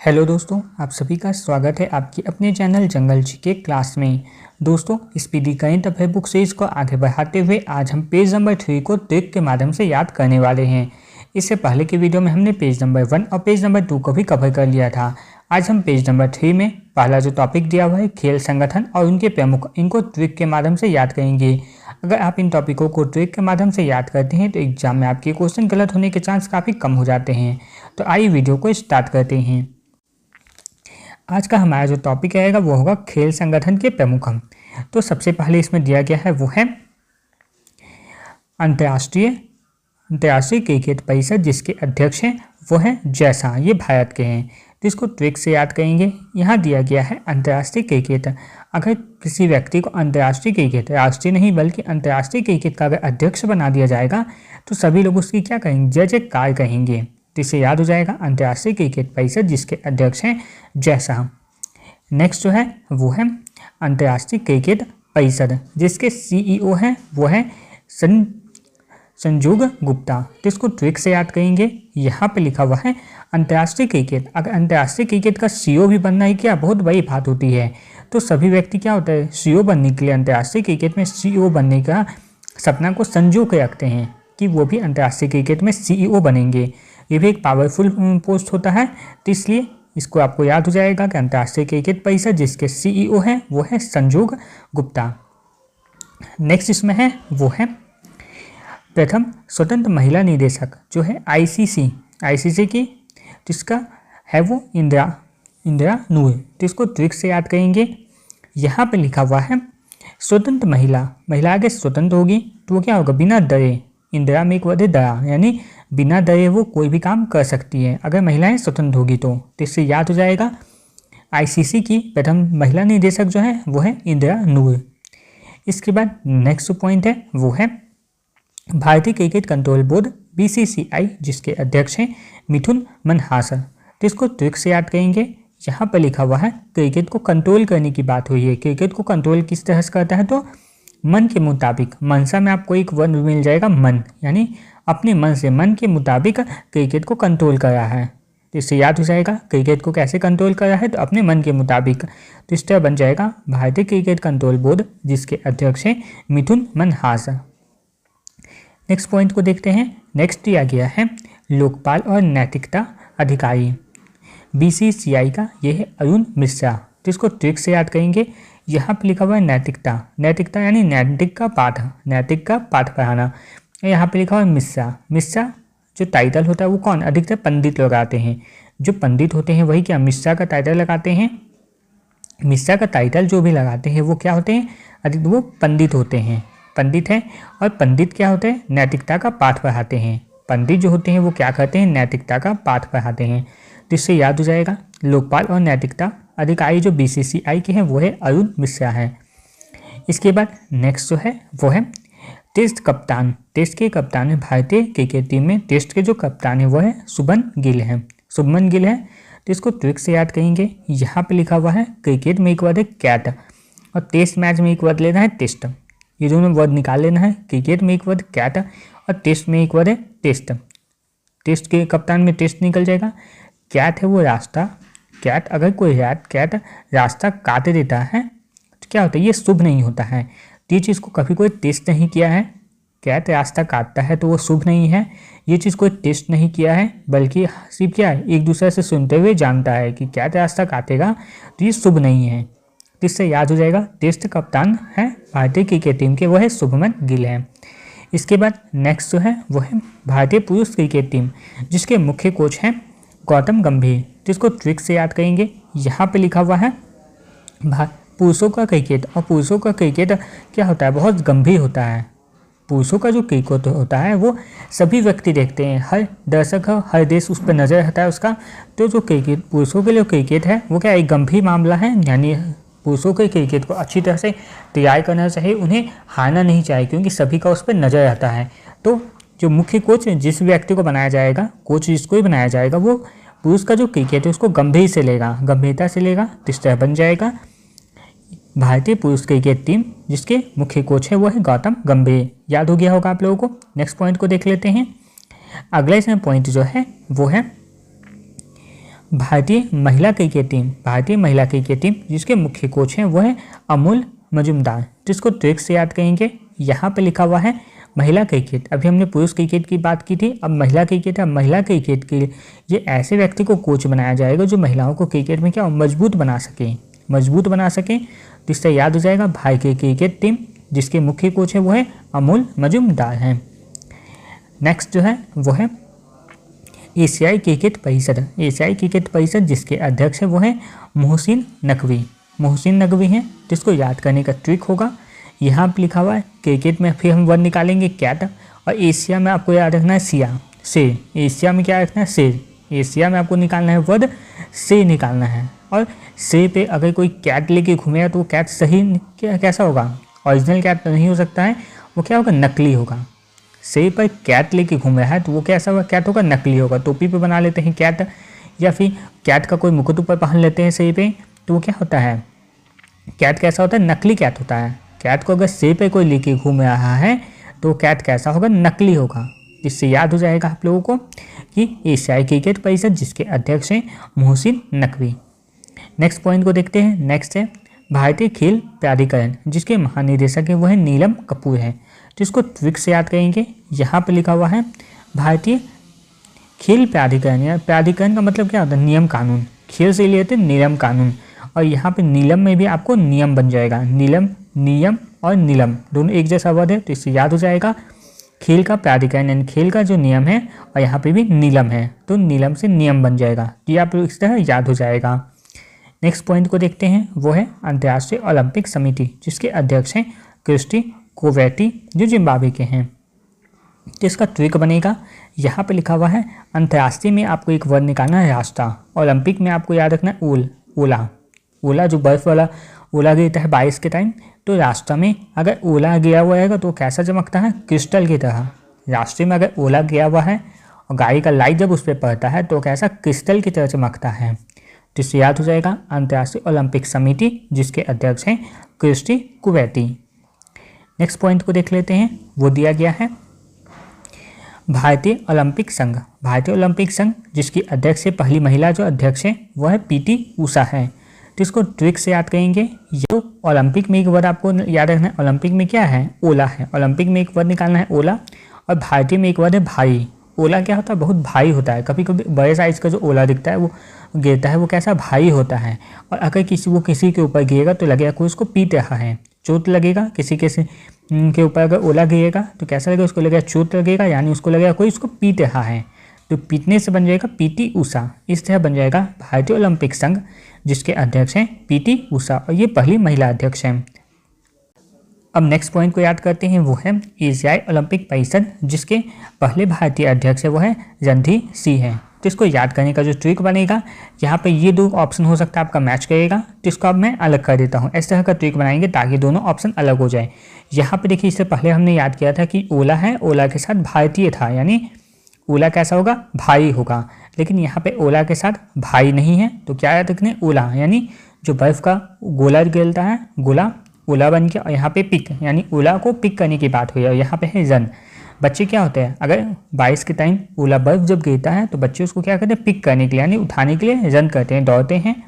Hello दोस्तों, आप सभी का स्वागत है आपके अपने चैनल जंगल जी के क्लास में। दोस्तों, speedy current affair book series को आगे बढ़ाते हुए आज हम पेज नंबर 3 को ट्रिक के माध्यम से याद करने वाले हैं। इससे पहले की वीडियो में हमने पेज नंबर 1 और पेज नंबर 2 को भी कवर कर लिया था। आज हम पेज नंबर 3 में पहला जो टॉपिक दिया हुआ है खेल संगठन और उनके प्रमुख, इनको ट्रिक के माध्यम से याद करेंगे। अगर आप इन टॉपिकों को ट्रिक के माध्यम से याद करते हैं तो एग्जाम में आपके क्वेश्चन गलत होने के चांस काफ़ी कम हो जाते हैं। तो आइए वीडियो को स्टार्ट करते हैं। आज का हमारा जो टॉपिक रहेगा वो होगा खेल संगठन के प्रमुख। तो सबसे पहले इसमें दिया गया है वो है अंतर्राष्ट्रीय क्रिकेट परिषद, जिसके अध्यक्ष हैं वो हैं जय शाह। ये भारत के हैं, तो इसको ट्रिक से याद करेंगे। यहाँ दिया गया है अंतर्राष्ट्रीय क्रिकेट। अगर किसी व्यक्ति को अंतर्राष्ट्रीय क्रिकेट, राष्ट्रीय नहीं बल्कि अंतर्राष्ट्रीय क्रिकेट का अगर अध्यक्ष बना दिया जाएगा तो सभी लोग उसकी क्या कहेंगे, जय जयकार कहेंगे। तो इसे याद हो जाएगा अंतर्राष्ट्रीय क्रिकेट परिषद, जिसके अध्यक्ष हैं जय शाह। नेक्स्ट जो है वो है अंतर्राष्ट्रीय क्रिकेट परिषद, जिसके सीईओ हैं वो है संजोग गुप्ता। तो इसको ट्रिक से याद करेंगे। यहाँ पे लिखा हुआ है अंतर्राष्ट्रीय क्रिकेट। अगर अंतर्राष्ट्रीय क्रिकेट का सीईओ भी बनना है, क्या बहुत बड़ी बात होती है। तो सभी व्यक्ति क्या होता है, सीईओ बनने के लिए, अंतर्राष्ट्रीय क्रिकेट में सीईओ बनने का सपना को संजो के रखते हैं कि वो भी अंतर्राष्ट्रीय क्रिकेट में सीईओ बनेंगे। ये भी एक पावरफुल पोस्ट होता है, तो इसलिए इसको आपको याद हो जाएगा कि अंतर्राष्ट्रीय क्रिकेट परिषद, जिसके सीईओ हैं वो है संजोग गुप्ता। नेक्स्ट इसमें है वो है प्रथम स्वतंत्र महिला निदेशक, जो है आईसीसी की, जिसका है वो इंदिरा नूर। तो इसको ट्रिक से याद करेंगे। यहाँ पे लिखा हुआ है स्वतंत्र महिला आगे स्वतंत्र होगी तो वो क्या होगा, बिना डरे। इंदिरा में एक वर्ड है दया, यानी बिना डरे वो कोई भी काम कर सकती है अगर महिलाएं स्वतंत्र होगी तो इससे याद हो जाएगा आईसीसी की प्रथम महिला निदेशक जो है वो है इंदिरा नूर। इसके बाद नेक्स्ट पॉइंट है वो है भारतीय क्रिकेट कंट्रोल बोर्ड बीसीसीआई, जिसके अध्यक्ष हैं मिथुन मनहास। तो इसको ट्रिक से याद करेंगे। यहाँ पर लिखा हुआ है क्रिकेट को कंट्रोल करने की बात हुई है। क्रिकेट को कंट्रोल किस तरह से करता है, तो मन के मुताबिक। मनसा में आपको एक वर्ड मिल जाएगा मन, यानी अपने मन से, मन के मुताबिक क्रिकेट को कंट्रोल कर रहा है। तो इससे याद हो जाएगा क्रिकेट को कैसे कंट्रोल कर रहा है, तो अपने मन के मुताबिक। तो इस तरह बन जाएगा भारतीय क्रिकेट कंट्रोल बोर्ड, जिसके अध्यक्ष हैं मिथुन मनहास। नेक्स्ट पॉइंट को देखते हैं। नेक्स्ट दिया गया है लोकपाल और नैतिकता अधिकारी, बीसीसीआई का ये है अरुण मिश्रा। तो इसको ट्रिक से याद करेंगे। यहाँ पे लिखा हुआ है नैतिकता यानी नैतिक का पाठ पढ़ाना। यहाँ पे लिखा हुआ है मिश्रा जो टाइटल होता है वो कौन, अधिकतर पंडित लगाते हैं। जो पंडित होते हैं वही क्या मिश्रा का टाइटल लगाते हैं। मिश्रा का टाइटल जो भी लगाते हैं वो क्या होते हैं, अधिक वो पंडित होते हैं, पंडित हैं। और पंडित क्या होते हैं, नैतिकता का पाठ पढ़ाते हैं। पंडित जो होते हैं वो क्या करते हैं, नैतिकता का पाठ पढ़ाते हैं। तो इससे याद हो जाएगा लोकपाल और नैतिकता अधिकारी जो बीसीसीआई के हैं वो है अरुण मिश्रा है। इसके बाद नेक्स्ट जो है वो है टेस्ट के कप्तान है भारतीय क्रिकेट टीम में। टेस्ट के जो कप्तान है वो है शुभमन गिल है। तो इसको ट्रिक से याद करेंगे। यहाँ पे लिखा हुआ है क्रिकेट में एक वर्ड है कैट और टेस्ट मैच में एक वर्ड लेना है टेस्ट। ये दोनों वर्ड निकाल लेना है। क्रिकेट में एक वर्ड कैट और टेस्ट में एक वर्ड है टेस्ट। टेस्ट के कप्तान में टेस्ट निकल जाएगा। कैट है वो रास्ता, कैट अगर कोई कैट रास्ता काट देता है तो क्या होता है, ये शुभ नहीं होता है। ये चीज़ को कभी कोई टेस्ट नहीं किया है। कैट रास्ता काटता है तो वो शुभ नहीं है। ये चीज़ कोई टेस्ट नहीं किया है, बल्कि सिर्फ क्या है, एक दूसरे से सुनते हुए जानता है कि कैट रास्ता काटेगा तो ये शुभ नहीं है। तो इससे याद हो जाएगा टेस्ट कप्तान है भारतीय क्रिकेट टीम के वो है शुभमन गिल है। इसके बाद नेक्स्ट जो है वो है भारतीय पुरुष क्रिकेट टीम, जिसके मुख्य कोच हैं गौतम गंभीर। तो इसको ट्रिक से याद करेंगे। यहाँ पे लिखा हुआ है पुरुषों का क्रिकेट, और पुरुषों का क्रिकेट क्या होता है, बहुत गंभीर होता है। पुरुषों का जो क्रिकेट होता है वो सभी व्यक्ति देखते हैं, हर दर्शक, हर देश उस पर नज़र रहता है उसका। तो जो क्रिकेट पुरुषों के लिए क्रिकेट है वो क्या एक गंभीर मामला है, यानी पुरुषों के क्रिकेट को अच्छी तरह से तैयार करना चाहिए, उन्हें हारना नहीं चाहिए, क्योंकि सभी का उस पर नज़र रहता है। तो जो मुख्य कोच जिस व्यक्ति को बनाया जाएगा, कोच जिसको ही बनाया जाएगा, वो पुरुष का जो क्रिकेट है उसको गंभीरता से लेगा। तो इस तरह बन जाएगा भारतीय पुरुष क्रिकेट टीम, जिसके मुख्य कोच है वो है गौतम गंभीर। याद हो गया होगा आप लोगों को। नेक्स्ट पॉइंट को देख लेते हैं। अगला इसमें पॉइंट जो है वो है भारतीय महिला क्रिकेट टीम जिसके मुख्य कोच हैं वो है अमूल मजुमदार, जिसको ट्रिक से याद करेंगे। यहाँ पे लिखा हुआ है महिला क्रिकेट। अभी हमने पुरुष क्रिकेट की बात की थी, अब महिला क्रिकेट है। महिला क्रिकेट के लिए ये ऐसे व्यक्ति को कोच बनाया जाएगा जो महिलाओं को क्रिकेट में क्या मजबूत बना सके। जिससे याद हो जाएगा भारतीय क्रिकेट टीम जिसके मुख्य कोच है वो है अमूल मजुमदार हैं। नेक्स्ट जो है वो है एशियाई क्रिकेट परिषद जिसके अध्यक्ष है वो है मोहसिन नकवी हैं, जिसको याद करने का ट्रिक होगा। यहाँ पर लिखा हुआ है क्रिकेट में फिर हम वर्ड निकालेंगे कैट, और एशिया में आपको याद रखना है शेर। एशिया में क्या रखना है शेर। एशिया में आपको निकालना है वर्ड शेर निकालना है। और शेर पे अगर कोई कैट लेके घूमेगा तो वो कैट सही कैसा होगा, ओरिजिनल कैट नहीं हो सकता है, वो क्या होगा नकली होगा। शेर पर कैट लेके घूम रहा है तो वो कैसा होगा, कैट होगा नकली होगा। टोपी पे बना लेते हैं कैट, या फिर कैट का कोई मुकुट ऊपर पहन लेते हैं शेर पे, तो वो क्या होता है कैट कैसा होता है, नकली कैट होता है। कैट को अगर शेर पे कोई लेके घूम रहा है तो कैट कैसा होगा, नकली होगा। इससे याद हो जाएगा आप लोगों को कि एशियाई क्रिकेट परिषद जिसके अध्यक्ष हैं मोहसिन नकवी। नेक्स्ट पॉइंट को देखते हैं। नेक्स्ट है भारतीय खेल प्राधिकरण जिसके महानिदेशक है वो है नीलम कपूर है, जिसको ट्रिक से याद करेंगे। यहाँ पे लिखा हुआ है भारतीय खेल प्राधिकरण, या प्राधिकरण का मतलब क्या होता है नियम कानून, खेल से लिए थे नियम कानून, और यहाँ पे नीलम में भी आपको नियम बन जाएगा। नियम और नीलम दोनों एक जैसा वर्ड है, तो इससे याद हो जाएगा खेल का प्राधिकरण यानी खेल का जो नियम है, और यहाँ पे भी नीलम है तो नीलम से नियम बन जाएगा। ये आप इस तरह याद हो जाएगा। नेक्स्ट पॉइंट को देखते हैं, वो है अंतर्राष्ट्रीय ओलंपिक समिति जिसके अध्यक्ष हैं क्रिस्टी कोवेटी जो जिम्बाब्वे के हैं। जिसका ट्रिक बनेगा, यहाँ पे लिखा हुआ है अंतर्राष्ट्रीय में आपको एक वर्ड निकालना है रास्ता, ओलंपिक में आपको याद रखना है ओला जो बर्फ वाला ओला गिरता है बारिश के टाइम, तो रास्ता में अगर ओला गिरा हुआ रहेगा तो कैसा चमकता है, क्रिस्टल की तरह। रास्ते में अगर ओला गिरा हुआ है और गाड़ी का लाइट जब उस पर पड़ता है तो कैसा क्रिस्टल की तरह चमकता है। तो इससे याद हो जाएगा अंतर्राष्ट्रीय ओलंपिक समिति जिसके अध्यक्ष हैं क्रिस्टी कुवैती। नेक्स्ट पॉइंट को देख लेते हैं, वो दिया गया है भारतीय ओलंपिक संघ जिसकी अध्यक्ष है पहली महिला जो अध्यक्ष है वो है पीटी उषा है। तो इसको ट्रिक से याद करेंगे। ये ओलंपिक में एक वर्ड आपको याद रखना है, ओलंपिक में क्या है ओला है, ओलंपिक में एक वर्ड निकालना है ओला, और भारतीय में एक वर्ड है भारी। ओला क्या होता है, बहुत भारी होता है। कभी कभी बड़े साइज का जो ओला दिखता है वो गिरता है वो कैसा भारी होता है, और अगर किसी के ऊपर गिरेगा तो लगेगा कोई उसको पीट रहा है, चोट लगेगा। किसी के ऊपर अगर ओला गिरेगा तो कैसा लगेगा, उसको लगेगा चोट लगेगा, यानी उसको लगेगा कोई उसको पीट रहा है। तो पीटने से बन जाएगा पीटी उषा। इस तरह बन जाएगा भारतीय ओलंपिक संघ जिसके अध्यक्ष हैं पीटी उषा, और ये पहली महिला अध्यक्ष हैं। अब नेक्स्ट पॉइंट को याद करते हैं, वो है एशियाई ओलंपिक परिषद जिसके पहले भारतीय अध्यक्ष है वो है रणधीर सिंह है। तो इसको याद करने का जो ट्रिक बनेगा, यहाँ पे ये दो ऑप्शन हो सकता है आपका मैच करेगा, तो इसको अब मैं अलग कर देता हूँ। इस तरह का ट्रिक बनाएंगे ताकि दोनों ऑप्शन अलग हो जाए। यहाँ पे देखिए इससे पहले हमने याद किया था कि ओला है, ओला के साथ भारतीय था, यानी ओला कैसा होगा भाई होगा, लेकिन यहाँ पे ओला के साथ भाई नहीं है तो क्या याद रखने ओला, यानी जो बर्फ का गोला गिरता है गोला ओला बन गया, और यहाँ पे पिक यानी ओला को पिक करने की बात हुई है। और यहाँ पे है रन। बच्चे क्या होते हैं, अगर बारिश के टाइम ओला बर्फ जब गिरता है तो बच्चे उसको क्या करते हैं पिक करने के लिए यानी उठाने के लिए रन करते हैं, दौड़ते हैं।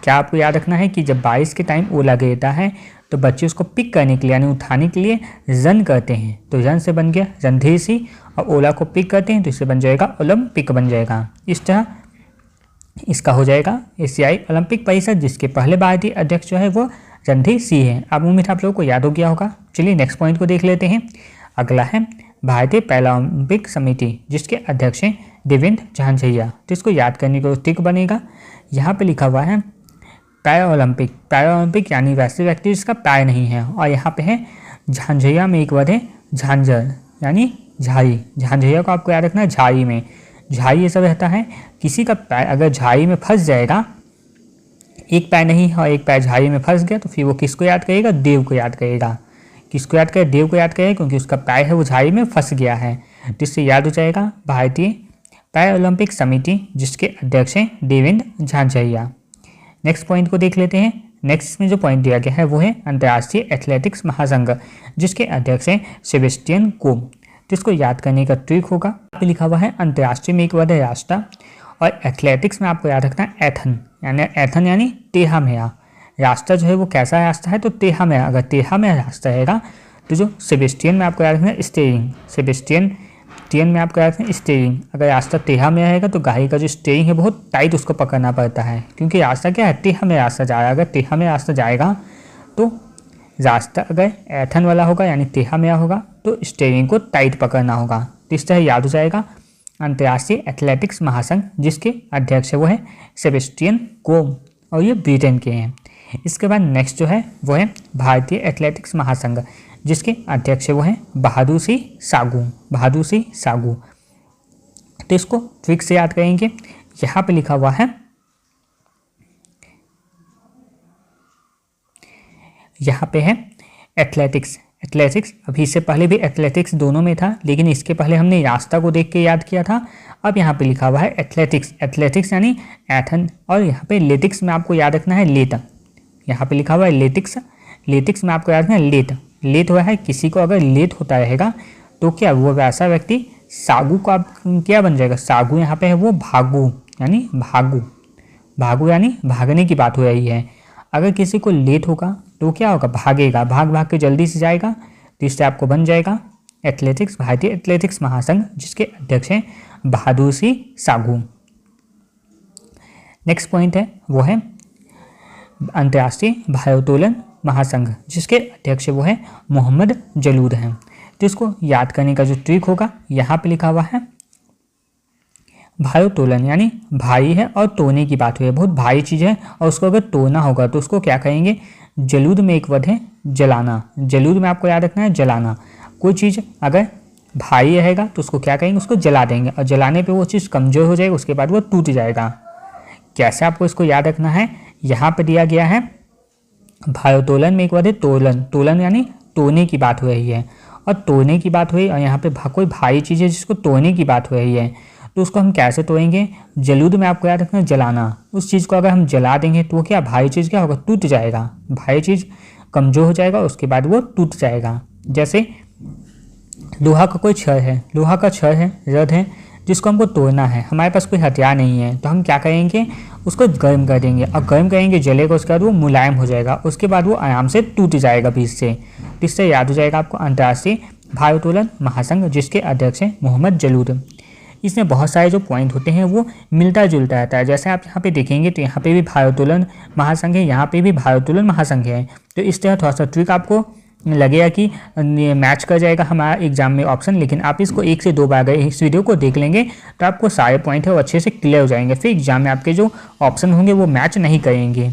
क्या आपको याद रखना है कि जब बारिश के टाइम ओला गिरता है तो बच्चे उसको पिक करने के लिए यानी उठाने के लिए रन करते हैं। तो रन से बन गया रणधीर सिंह, और ओला को पिक करते हैं तो इससे बन जाएगा ओलंपिक बन जाएगा। इस तरह इसका हो जाएगा एशियाई ओलंपिक परिषद जिसके पहले भारतीय अध्यक्ष जो है वो रणधीर सिंह है। अब उम्मीद आप लोगों को याद हो गया होगा। चलिए नेक्स्ट पॉइंट को देख लेते हैं। अगला है भारतीय पैरालंपिक समिति जिसके अध्यक्ष हैं देवेंद्र झांझरिया। तो इसको याद करने का ट्रिक बनेगा, यहाँ पे लिखा हुआ है पैरालंपिक यानी वैसे व्यक्ति जिसका पैर नहीं है, और यहाँ पे है झांझरिया में एक वर्ड है झांझर यानी झाई। झांझरिया को आपको याद रखना है झाई में। झाई ये सब रहता है, किसी का पैर अगर झाई में फंस जाएगा, एक पैर नहीं है और एक पैर झाई में फंस गया, तो फिर वो किसको याद करेगा, देव को याद करेगा। किसको याद करेगा, देव को याद करेगा, क्योंकि उसका पैर है वो झाई में फंस गया है। जिससे याद हो जाएगा भारतीय पैरालंपिक समिति जिसके अध्यक्ष हैं देवेंद्र झांझरिया। नेक्स्ट पॉइंट को देख लेते हैं। नेक्स्ट में जो पॉइंट दिया गया है वो है अंतर्राष्ट्रीय एथलेटिक्स महासंघ जिसके अध्यक्ष हैं सेबेस्टियन को। तो इसको याद करने का ट्रिक होगा, लिखा हुआ है अंतर्राष्ट्रीय में एक वर्ड है राष्ट्र, और एथलेटिक्स में आपको याद रखना है एथन यानी टेढ़ा मेढ़ा रास्ता जो है वो कैसा रास्ता है, तो टेढ़ा मेढ़ा। अगर टेढ़ा मेढ़ा रास्ता रहेगा तो जो सेबेस्टियन में आपको याद रखना है स्टीयरिंग, सेबेस्टियन में आपको याद रखना है स्टीयरिंग। अगर रास्ता टेढ़ा मेढ़ा रहेगा तो गाड़ी का जो स्टीयरिंग है बहुत टाइट उसको पकड़ना पड़ता है, क्योंकि रास्ता क्या है, टेढ़ा मेढ़ा रास्ता जा रहा है। अगर टेढ़ा मेढ़ा रास्ता जाएगा तो रास्ता अगर एथन वाला होगा यानी टेढ़ा मेढ़ा होगा तो स्टीयरिंग को टाइट पकड़ना होगा। तो इस तरह याद हो जाएगा अंतर्राष्ट्रीय एथलेटिक्स महासंघ जिसके अध्यक्ष है वो है सेबेस्टियन कोह और ये ब्रिटेन के हैं। इसके बाद नेक्स्ट जो है वो है भारतीय एथलेटिक्स महासंघ जिसके अध्यक्ष वो है बहादुर सिंह सागू। तो इसको ट्रिक से याद करेंगे। यहाँ पे लिखा हुआ है, यहाँ पे है एथलेटिक्स। अभी इससे पहले भी एथलेटिक्स दोनों में था, लेकिन इसके पहले हमने रास्ता को देख के याद किया था। अब यहाँ पे लिखा हुआ है एथलेटिक्स यानी एथन, और यहाँ पे लेटिक्स में आपको याद रखना है लेट। यहाँ पे लिखा हुआ है लेटिक्स में आपको याद रखना है लेट हुआ है। किसी को अगर लेट होता रहेगा तो क्या वो वैसा व्यक्ति सागू को आप क्या बन जाएगा, सागू यहाँ पे है वो भागू यानी भागने की बात हो रही है। अगर किसी को लेट होगा तो क्या होगा, भागेगा, भाग के जल्दी से जाएगा, तो इससे आपको बन जाएगा एथलेटिक्स, भारतीय एथलेटिक्स महासंघ जिसके अध्यक्ष हैं बहादुर सिंह सागू। नेक्स्ट पॉइंट है वो है अंतर्राष्ट्रीय भारोत्तोलन महासंघ जिसके अध्यक्ष वो है मोहम्मद जलूद हैं। तो इसको याद करने का जो ट्रिक होगा, यहाँ पे लिखा हुआ है भारोत्तोलन यानी भारी है और तोड़ने की बात हुई है, बहुत भारी चीज़ है और उसको अगर तोड़ना होगा तो उसको क्या कहेंगे, जलूद में एक वर्ड है जलाना। जलूद में आपको याद रखना है जलाना। कोई चीज़ अगर भारी रहेगा तो उसको क्या कहेंगे, उसको जला देंगे, और जलाने पे वो चीज़ कमज़ोर हो जाएगी, उसके बाद वो टूट जाएगा। कैसे आपको इसको याद रखना है, यहाँ पे दिया गया है भारोत्तोलन में एक वर्ड है तोलन यानी तोड़ने की बात हो रही है, और तोड़ने की बात हुई और यहाँ पे कोई भारी चीज़ है जिसको तोड़ने की बात हो रही है, तो उसको हम कैसे तोड़ेंगे। जलूद में आपको याद रखना है जलाना। उस चीज़ को अगर हम जला देंगे तो क्या भारी चीज़ क्या होगा, टूट जाएगा, भारी चीज़ कमज़ोर हो जाएगा, उसके बाद वो टूट जाएगा। जैसे लोहा का कोई छड़ है, लोहा का छड़ है, रड है, जिसको हमको तोड़ना है, हमारे पास कोई हथियार नहीं है, तो हम क्या करेंगे, उसको गर्म कर देंगे, और गर्म करेंगे जलेगा, उसके बाद वो मुलायम हो जाएगा, उसके बाद वो आराम से टूट जाएगा बीच से। तो इससे याद हो जाएगा आपको अंतर्राष्ट्रीय भारोत्तोलन महासंघ जिसके अध्यक्ष हैं मोहम्मद जलूद। इसमें बहुत सारे जो पॉइंट होते हैं वो मिलता जुलता रहता है। जैसे आप यहाँ पे देखेंगे तो यहाँ पे भी भारोत्तोलन महासंघ है, यहाँ पे भी भारोत्तोलन महासंघ है। तो इस तरह थोड़ा सा ट्रिक आपको लगेगा कि मैच कर जाएगा हमारा एग्जाम में ऑप्शन, लेकिन आप इसको 1 से 2 बार अगर इस वीडियो को देख लेंगे तो आपको सारे पॉइंट है वो अच्छे से क्लियर हो जाएंगे। फिर एग्जाम में आपके जो ऑप्शन होंगे वो मैच नहीं करेंगे,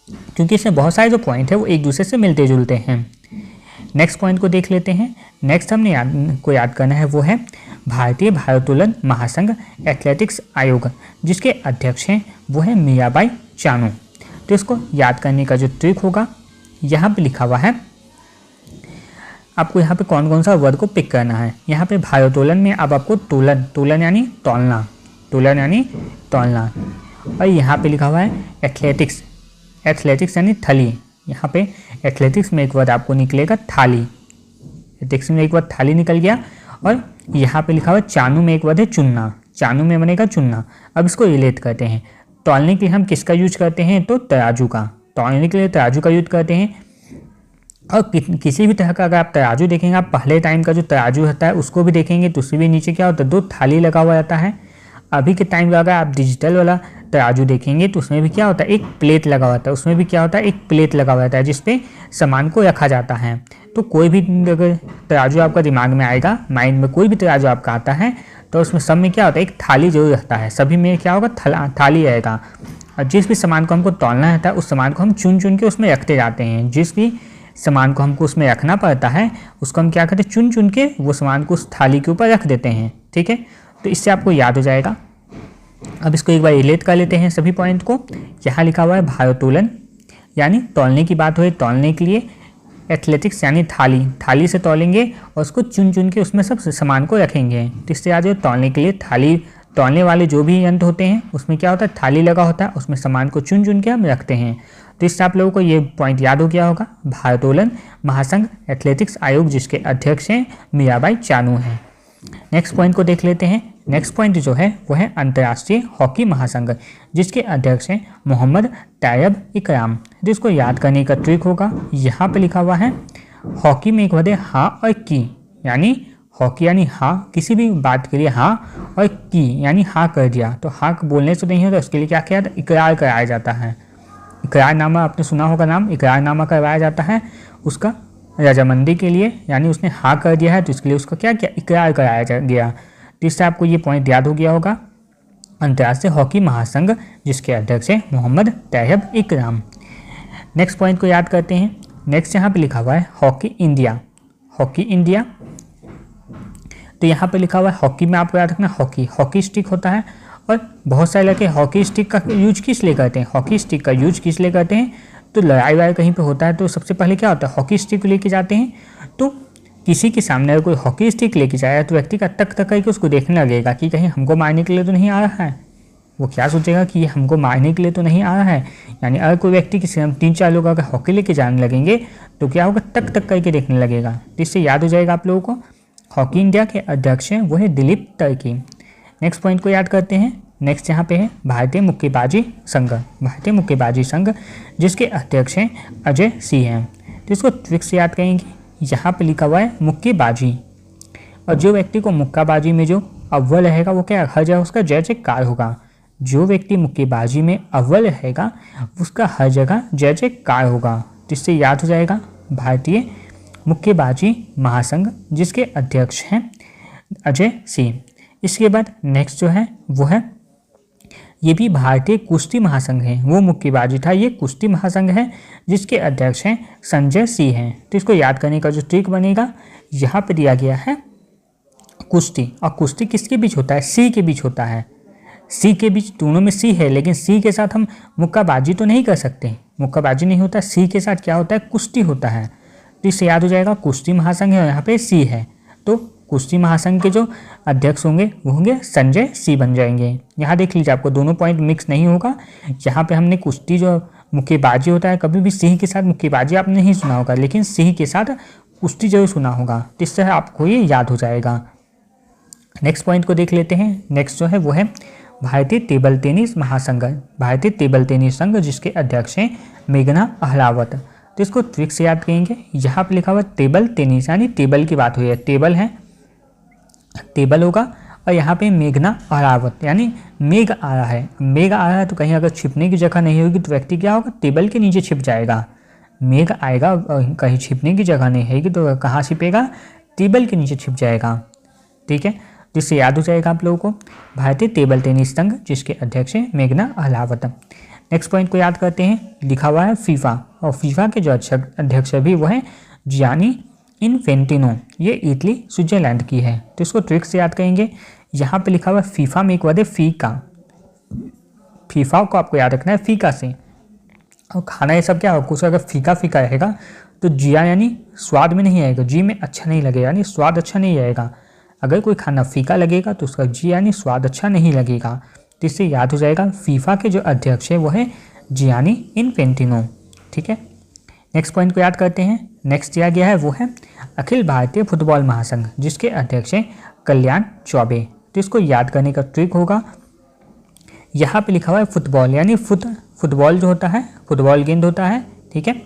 क्योंकि इसमें बहुत सारे जो पॉइंट है वो एक दूसरे से मिलते जुलते हैं। नेक्स्ट पॉइंट को देख लेते हैं। नेक्स्ट हमने याद करना है वो है भारतीय भारोत्तोलन महासंघ एथलेटिक्स आयोग जिसके अध्यक्ष हैं वो है मीराबाई चानू। तो इसको याद करने का जो ट्रिक होगा, यहाँ पे लिखा हुआ है, आपको यहाँ पे कौन कौन सा वर्ड को पिक करना है। यहाँ पे भारोत्तोलन में अब आपको तोलन यानी तौलना, और यहाँ पे लिखा हुआ है एथलेटिक्स यानी थली। यहाँ पे एथलेटिक्स में एक वर्ड आपको निकलेगा थाली, एथलेटिक्स में एक वर्ड थाली निकल गया, और यहाँ पे लिखा हुआ है चानू में एक वर्ड है चुनना, चानू में बनेगा चुनना। अब इसको रिलेट करते हैं। तौलने के लिए हम किसका यूज करते हैं, तो तराजू का, तौलने के लिए तराजू का यूज करते हैं। और किसी भी तरह का अगर आप तराजू देखेंगे, आप पहले टाइम का जो तराजू होता है उसको भी देखेंगे तो उसमें भी नीचे क्या होता है, 2 थाली लगा हुआ रहता है। अभी के टाइम का अगर आप डिजिटल वाला तराजू देखेंगे तो उसमें भी क्या होता है, एक प्लेट लगा हुआ होता है, उसमें भी क्या होता है, एक प्लेट लगा हुआ रहता है जिसपे सामान को रखा जाता है। तो कोई भी अगर तराजू आपका दिमाग में आएगा, माइंड में कोई भी तराजू आपका आता है, तो उसमें सब में क्या होता है, एक थाली जरूर रहता है, सभी में क्या होगा, थाली रहेगा। और जिस भी सामान को हमको तौलना रहता है उस सामान को हम चुन के उसमें रखते जाते हैं। जिस भी सामान को हमको उसमें रखना पड़ता है उसको हम क्या करते हैं, चुन के वो सामान को उस थाली के ऊपर रख देते हैं। ठीक है, तो इससे आपको याद हो जाएगा। अब इसको एक बार रिलेट कर लेते हैं सभी पॉइंट को। यहाँ लिखा हुआ है भारोत्तोलन यानी तौलने की बात हो, तौलने के लिए एथलेटिक्स यानी थाली से तौलेंगे और उसको चुन के उसमें सब सामान को रखेंगे। तो इससे याद हो, तौलने के लिए थाली, तौलने वाले जो भी यंत्र होते हैं उसमें क्या होता है, थाली लगा होता है, उसमें सामान को चुन के हम रखते हैं। तो इससे आप लोगों को ये पॉइंट याद हो गया होगा। भारोत्तोलन महासंघ एथलेटिक्स आयोग जिसके अध्यक्ष हैं मीराबाई चानू हैं। नेक्स्ट पॉइंट को देख लेते हैं। नेक्स्ट पॉइंट जो है वो है अंतर्राष्ट्रीय हॉकी महासंघ, जिसके अध्यक्ष हैं मोहम्मद तैयब इकराम। जिसको याद करने का ट्रिक होगा, यहाँ पे लिखा हुआ है हॉकी में एक वर्ड है हाँ और की, यानी हॉकी यानी हाँ, किसी भी बात के लिए हाँ, और की यानी हाँ कर दिया, तो हाँ बोलने से नहीं होता, उसके लिए क्या किया, इकरार कराया जाता है। इकरारनामा आपने सुना होगा नाम, इकरारनामा करवाया जाता है उसका रजामंदी के लिए, यानी उसने हाँ कर दिया है तो इसके लिए उसका क्या किया, इकरार कराया गया। तो इससे आपको ये पॉइंट याद हो गया होगा। अंतर्राष्ट्रीय हॉकी महासंघ जिसके अध्यक्ष हैं मोहम्मद तैयब इकराम। नेक्स्ट पॉइंट को याद करते हैं। नेक्स्ट यहाँ पे लिखा हुआ है हॉकी इंडिया। हॉकी इंडिया, तो यहाँ पे लिखा हुआ है हॉकी में आपको याद रखना हॉकी स्टिक होता है, और बहुत सारे लड़के हॉकी स्टिक का यूज किस लिए करते हैं, हॉकी स्टिक का यूज किस लिए करते हैं, तो लड़ाई वड़ाई कहीं पे होता है तो सबसे पहले क्या होता है, हॉकी स्टिक लेके जाते हैं। तो किसी के सामने अगर कोई हॉकी स्टिक लेके जाए तो व्यक्ति का तक करके उसको देखने लगेगा कि कहीं हमको मारने के लिए तो नहीं आ रहा है। वो क्या सोचेगा कि ये हमको मारने के लिए तो नहीं आ रहा है। यानी अगर कोई व्यक्ति किसी 3-4 लोग अगर हॉकी लेके जाने लगेंगे तो क्या होगा, तक करके देखने लगेगा। तो इससे याद हो जाएगा आप लोगों को। हॉकी इंडिया के अध्यक्ष हैं वो है दिलीप तर्की। नेक्स्ट पॉइंट को याद करते हैं। नेक्स्ट यहाँ पे है भारतीय मुक्केबाजी संघ। भारतीय मुक्केबाजी संघ जिसके अध्यक्ष हैं अजय सिंह हैं। तो इसको ट्रिक से याद करेंगे। यहाँ पे लिखा हुआ है मुक्केबाजी, और जो व्यक्ति को मुक्काबाजी में जो अव्वल रहेगा वो क्या, हर जगह उसका जय जयकार होगा। जो व्यक्ति मुक्केबाजी में अव्वल रहेगा उसका हर जगह जय जयकार होगा। तो इससे याद हो जाएगा भारतीय मुक्केबाजी महासंघ जिसके अध्यक्ष हैं अजय सिंह। इसके बाद नेक्स्ट जो है वो है, ये भी भारतीय कुश्ती महासंघ है, वो मुक्केबाजी था, ये कुश्ती महासंघ है जिसके अध्यक्ष हैं संजय सिंह हैं। तो इसको याद करने का जो ट्रिक बनेगा, यहाँ पे दिया गया है कुश्ती, और कुश्ती किसके बीच होता है, सी के बीच होता है। सी के बीच, दोनों में सी है, लेकिन सी के साथ हम मुक्काबाजी तो नहीं कर सकते, मुक्काबाजी नहीं होता, सी के साथ क्या होता है, कुश्ती होता है। तो इससे याद हो जाएगा कुश्ती महासंघ है और यहाँ पे सी है, तो कुश्ती महासंघ के जो अध्यक्ष होंगे वो होंगे संजय सिंह बन जाएंगे। यहाँ देख लीजिए, आपको दोनों पॉइंट मिक्स नहीं होगा। यहाँ पे हमने कुश्ती जो मुक्केबाजी होता है, कभी भी सिंह के साथ मुक्केबाजी आपने नहीं सुना होगा, लेकिन सिंह के साथ कुश्ती जरूर सुना होगा। तो इससे आपको ये याद हो जाएगा। नेक्स्ट पॉइंट को देख लेते हैं। नेक्स्ट जो है वो है भारतीय टेबल टेनिस महासंघ। भारतीय टेबल टेनिस संघ जिसके अध्यक्ष हैं मेघना अहलावत। तो इसको ट्रिक से याद करेंगे। यहाँ पे लिखा हुआ टेबल टेनिस, यानी टेबल की बात हुई है, टेबल है, टेबल होगा, और यहाँ पे मेघना अहलावत यानी मेघ आ रहा है। मेघ आ रहा है तो कहीं अगर छिपने की जगह नहीं होगी तो व्यक्ति क्या होगा, टेबल के नीचे छिप जाएगा। मेघ आएगा और कहीं छिपने की जगह नहीं होगी तो कहाँ छिपेगा, टेबल के नीचे छिप जाएगा। ठीक है, जिससे याद हो जाएगा आप लोगों को भारतीय टेबल टेनिस संघ जिसके अध्यक्ष हैं मेघना अहलावत। नेक्स्ट पॉइंट को याद करते हैं। लिखा हुआ है फीफा, और फीफा के जो अध्यक्ष भी वो है जियानी इन्फेंटिनो। ये इटली स्विट्जरलैंड की है। तो इसको ट्रिक से याद करेंगे। यहाँ पे लिखा हुआ है फीफा में एक वर्ड है फीका। फीफा को आपको याद रखना है फीका से। और खाना ये सब क्या हो, कुछ अगर फीका फीका रहेगा तो जिया यानी स्वाद में नहीं आएगा, जी में अच्छा नहीं लगेगा, यानी स्वाद अच्छा नहीं आएगा। अगर कोई खाना फीका लगेगा तो उसका जी यानी स्वाद अच्छा नहीं लगेगा। तो इससे याद हो जाएगा फीफा के जो अध्यक्ष है वो है जियानी इन्फेंटिनो। ठीक है, नेक्स्ट पॉइंट को याद करते हैं। नेक्स्ट दिया गया है वो है अखिल भारतीय फुटबॉल महासंघ जिसके अध्यक्ष हैं कल्याण चौबे। तो इसको याद करने का ट्रिक होगा, यहाँ पे लिखा हुआ है फुटबॉल, यानी फुटबॉल जो होता है, फुटबॉल गेंद होता है। ठीक है,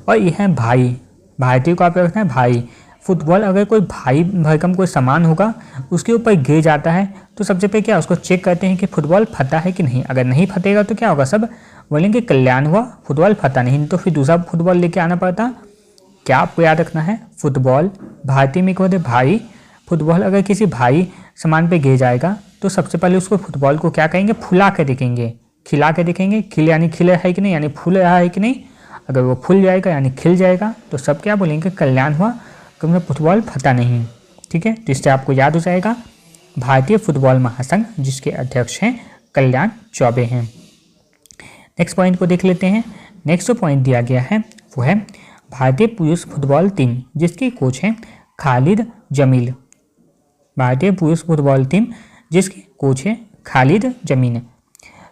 और यह है भाई, भारतीय को आप रखना है भाई। फुटबॉल अगर कोई भाई भरकम कोई सामान होगा उसके ऊपर गिर जाता है तो सबसे पहले क्या उसको चेक करते हैं कि फुटबॉल फटा है कि नहीं। अगर नहीं फटेगा तो क्या होगा, सब बोलेंगे कल्याण हुआ, फुटबॉल फटा नहीं, तो फिर दूसरा फुटबॉल लेके आना पड़ता। क्या आपको याद रखना है, फुटबॉल भारतीय में कहते भाई। फुटबॉल अगर किसी भाई सामान पे गिर जाएगा तो सबसे पहले उसको फुटबॉल को क्या करेंगे, फुला के देखेंगे, खिला के देखेंगे, खिल यानी खिला है कि नहीं, यानी फूल रहा है कि नहीं। अगर वो फूल जाएगा यानी खिल जाएगा तो सब क्या बोलेंगे, कल्याण हुआ, क्योंकि फुटबॉल फटा नहीं। ठीक है, तो इससे आपको याद हो जाएगा भारतीय फुटबॉल महासंघ जिसके अध्यक्ष हैं कल्याण चौबे हैं। नेक्स्ट पॉइंट को देख लेते हैं। नेक्स्ट जो पॉइंट दिया गया है वो है भारतीय पुरुष फुटबॉल टीम जिसके कोच हैं खालिद जमील। भारतीय पुरुष फुटबॉल टीम जिसके कोच हैं खालिद जमील।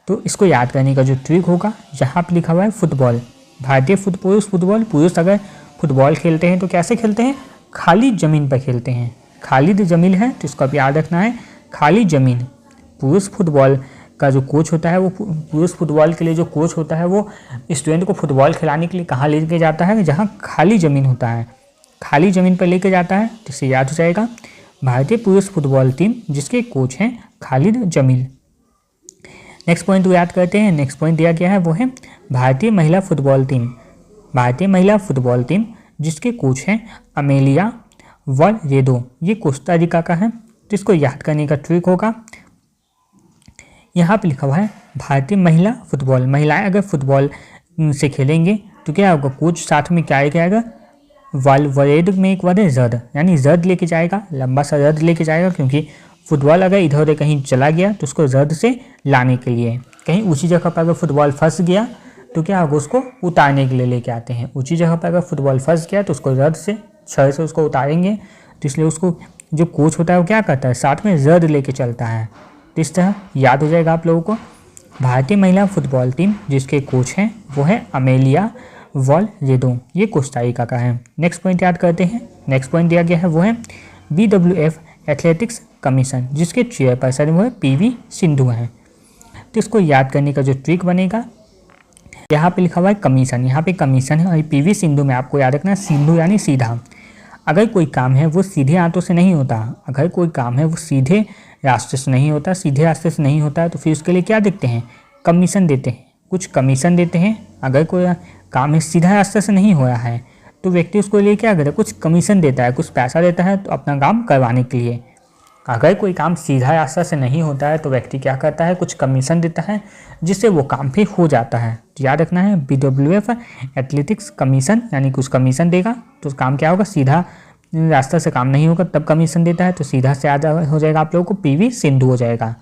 तो इसको याद करने का जो ट्रिक होगा, यहाँ पर लिखा हुआ है फुटबॉल, भारतीय पुरुष फुटबॉल। पुरुष अगर फुटबॉल खेलते हैं तो कैसे खेलते हैं, खाली ज़मीन पर खेलते हैं। खालिद जमील है, तो इसको आप याद रखना है खालिद जमील। पुरुष फुटबॉल का जो कोच होता है वो पुरुष फुटबॉल के लिए जो कोच होता है वो स्टूडेंट को फुटबॉल खिलाने के लिए कहाँ लेके जाता है, जहाँ खाली ज़मीन होता है, खाली ज़मीन पर लेके जाता है, तो इससे याद हो जाएगा भारतीय पुरुष फुटबॉल टीम जिसके कोच हैं खालिद जमील। नेक्स्ट पॉइंट को याद करते हैं। नेक्स्ट पॉइंट दिया गया है वो है भारतीय महिला फुटबॉल टीम। भारतीय महिला फुटबॉल टीम जिसके कोच हैं अमेलिया वलरेडो, ये कोस्टा रिका का है। तो इसको याद करने का ट्रिक होगा, यहाँ पे लिखा हुआ है भारतीय महिला फुटबॉल। महिलाएं अगर फुटबॉल से खेलेंगे तो क्या होगा, कोच साथ में क्या आएगा, वलरेड में एक वर्ड है जर्द, यानी जर्द लेके जाएगा, लंबा सा जर्द लेके जाएगा, क्योंकि फुटबॉल अगर इधर उधर कहीं चला गया तो उसको जर्द से लाने के लिए, कहीं ऊंची जगह पर अगर फुटबॉल फंस गया तो क्या होगा, उसको उतारने के लिए लेके आते हैं। ऊंची जगह पर अगर फुटबॉल फंस गया तो उसको जर्द से छड़ से उसको उतारेंगे, तो इसलिए उसको जो कोच होता है वो क्या करता है, साथ में जर्द लेके चलता है। तो इस तरह याद हो जाएगा आप लोगों को। भारतीय महिला फुटबॉल टीम जिसके कोच हैं वो है अमेलिया वलरेडो, ये कोस्टा रिका का है। नेक्स्ट पॉइंट याद करते हैं। नेक्स्ट पॉइंट दिया गया है वो है BWF एथलेटिक्स कमीशन जिसके चेयरपर्सन वो है PV सिंधु हैं। तो इसको याद करने का जो ट्रिक बनेगा, यहाँ पे लिखा हुआ है कमीशन, यहाँ पे कमीशन है, और PV सिंधु में आपको याद रखना है सिंधु यानी सीधा। अगर कोई काम है वो सीधे हाथों से नहीं होता, अगर कोई काम है वो सीधे रास्ते से नहीं होता, सीधे रास्ते से नहीं होता है, तो फिर उसके लिए क्या देखते हैं, कमीशन देते हैं, कुछ कमीशन देते हैं। अगर कोई काम है सीधा रास्ते से नहीं हो रहा है तो व्यक्ति उसको लिए क्या करे, कुछ कमीशन देता है, कुछ पैसा देता है तो अपना काम करवाने के लिए। अगर कोई काम सीधा रास्ता से नहीं होता है तो व्यक्ति क्या करता है, कुछ कमीशन देता है, जिससे वो काम फिर हो जाता है। तो याद रखना है BWF एथलेटिक्स कमीशन, यानी कुछ कमीशन देगा तो काम क्या होगा, सीधा रास्ता से काम नहीं होगा तब कमीशन देता है, तो सीधा से याद हो जाएगा आप लोगों को PV सिंधु हो जाएगा।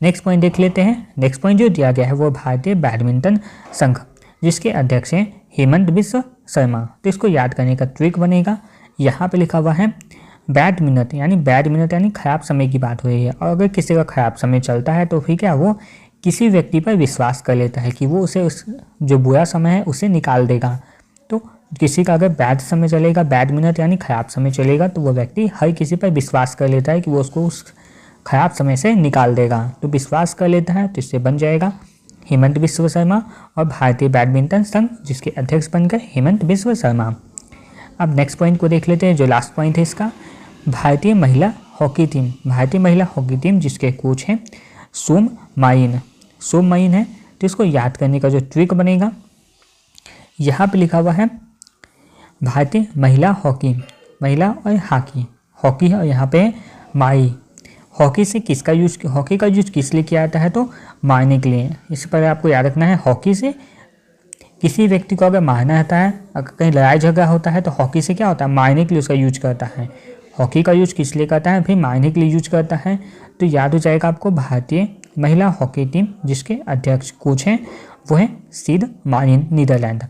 नेक्स्ट पॉइंट देख लेते हैं। नेक्स्ट पॉइंट जो दिया गया है वो भारतीय बैडमिंटन संघ जिसके अध्यक्ष हैं हेमंत बिस्व शर्मा। तो इसको याद करने का ट्रिक बनेगा, यहाँ पे लिखा हुआ है बैड मिनट, यानी खराब समय की बात हो रही है, और अगर किसी का खराब समय चलता है तो फिर क्या, वो किसी व्यक्ति पर विश्वास कर लेता है कि वो उसे उस जो बुरा समय है उसे निकाल देगा। तो किसी का अगर बैड समय चलेगा, बैड मिनट यानी खराब समय चलेगा, तो वो व्यक्ति हर किसी पर विश्वास कर लेता है कि वो उसको उस खराब समय से निकाल देगा। तो विश्वास कर लेता है, तो इससे बन जाएगा हेमंत बिस्व शर्मा, और भारतीय बैडमिंटन संघ जिसके अध्यक्ष बनकर हेमंत बिस्व शर्मा। अब नेक्स्ट पॉइंट को देख लेते हैं, जो लास्ट पॉइंट है इसका, भारतीय महिला हॉकी टीम। भारतीय महिला हॉकी टीम जिसके कोच हैं सोम माइन है। तो इसको याद करने का जो ट्रिक बनेगा, यहाँ पे लिखा हुआ है भारतीय महिला हॉकी, महिला और हॉकी है, और यहाँ पे माई। हॉकी से किसका यूज, हॉकी का यूज किस लिए किया जाता है, तो मारने के लिए। इस पर आपको याद रखना है, हॉकी से किसी व्यक्ति को अगर मारना रहता है, अगर कहीं लड़ाई झगड़ा होता है तो हॉकी से क्या होता है, मारने के लिए उसका यूज करता है। हॉकी का यूज किस लिए करता है, फिर मारने के लिए यूज करता है। तो याद हो जाएगा आपको भारतीय महिला हॉकी टीम जिसके अध्यक्ष कोच हैं वो है सिड मारिन नीदरलैंड।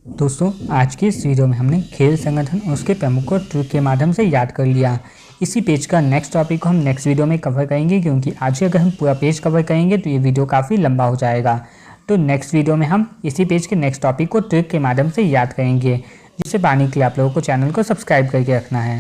दोस्तों आज के इस वीडियो में हमने खेल संगठन और उसके प्रमुख को ट्रिक के माध्यम से याद कर लिया। इसी पेज का नेक्स्ट टॉपिक को हम नेक्स्ट वीडियो में कवर करेंगे, क्योंकि आज अगर हम पूरा पेज कवर करेंगे तो ये वीडियो काफ़ी लंबा हो जाएगा। तो नेक्स्ट वीडियो में हम इसी पेज के नेक्स्ट टॉपिक को ट्रिक के माध्यम से याद करेंगे, जिसे पाने के लिए आप लोगों को चैनल को सब्सक्राइब करके रखना है।